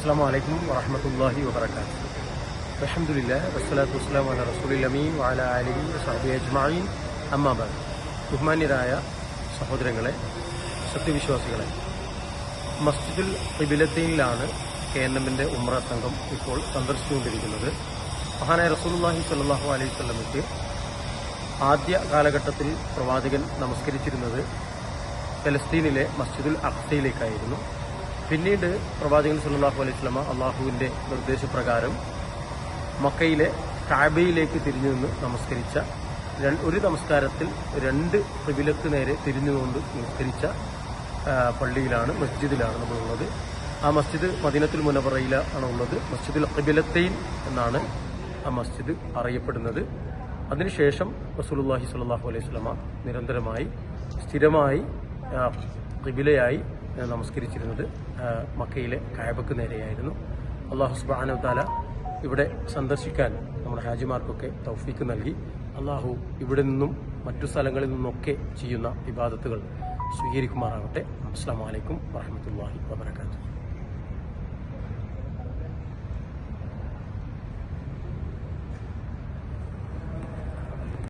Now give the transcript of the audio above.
അസ്സലാമു അലൈക്കും വറഹ്മത്തുള്ളാഹി വബറകാതുഹു. അൽഹംദുലില്ലാഹ് വസ്സലാത്തു വസ്സലാമു അലാ റസൂലിൽ അമീൻ വഅലാ ആലിഹി വസഹ്ബിഹി അജ്മഈൻ. അമ്മാ ബഅദ്. ബഹുമാന്യരായ സഹോദരങ്ങളെ, സത്യവിശ്വാസികളെ, മസ്ജിദുൽ ഖിബലത്തൈനിലാണ് KNMന്റെ ഉംറ സംഘം ഇപ്പോൾ സന്ദർശിച്ചുകൊണ്ടിരിക്കുന്നത്. മഹാനായ റസൂലുള്ളാഹി സ്വല്ലല്ലാഹു അലൈഹി വസല്ലമയ്ക്ക് ആദ്യ കാലഘട്ടത്തിൽ പ്രവാചകൻ നമസ്കരിച്ചിരുന്നത് ഫലസ്തീനിലെ മസ്ജിദുൽ അഖ്സയിലേക്കായിരുന്നു. പിന്നീട് പ്രവാചകൻ സല്ലല്ലാഹു അലൈഹി വസല്ലമ അള്ളാഹുവിന്റെ നിർദ്ദേശപ്രകാരം മക്കയിലെ കഅബയിലേക്ക് തിരിഞ്ഞു നിന്ന് നമസ്കരിച്ച ഒരു നമസ്കാരത്തിൽ രണ്ട് ഖിബലക്ക് നേരെ തിരിഞ്ഞുകൊണ്ട് നമസ്കരിച്ച പള്ളിയിലാണ്, മസ്ജിദിലാണ് നമ്മളുള്ളത്. ആ മസ്ജിദ് മദീനത്തുൽ മുനവ്വറയിലാണ് ഉള്ളത്. മസ്ജിദുൽ ഖിബലത്തൈൻ എന്നാണ് ആ മസ്ജിദ് അറിയപ്പെടുന്നത്. അതിനുശേഷം റസൂലുള്ളാഹി സ്വല്ലല്ലാഹു അലൈഹി വസല്ലമ നിരന്തരമായി സ്ഥിരമായി ഖിബലയായി നമസ്കരിച്ചിരുന്നത് മക്കയിലെ കഅബക്ക് നേരെയായിരുന്നു. അല്ലാഹു സുബ്ഹാനഹു വ തആല ഇവിടെ സന്ദർശിക്കാൻ നമ്മുടെ ഹാജിമാർക്കൊക്കെ തൗഫീക്ക് നൽകി അല്ലാഹു ഇവിടെ നിന്നും മറ്റു സ്ഥലങ്ങളിൽ നിന്നൊക്കെ ചെയ്യുന്ന ഇബാദത്തുകൾ സ്വീകരിക്കുമാറാകട്ടെ. അസ്സലാമു അലൈക്കും വറഹ്മത്തുള്ളാഹി വബറകാതുഹു.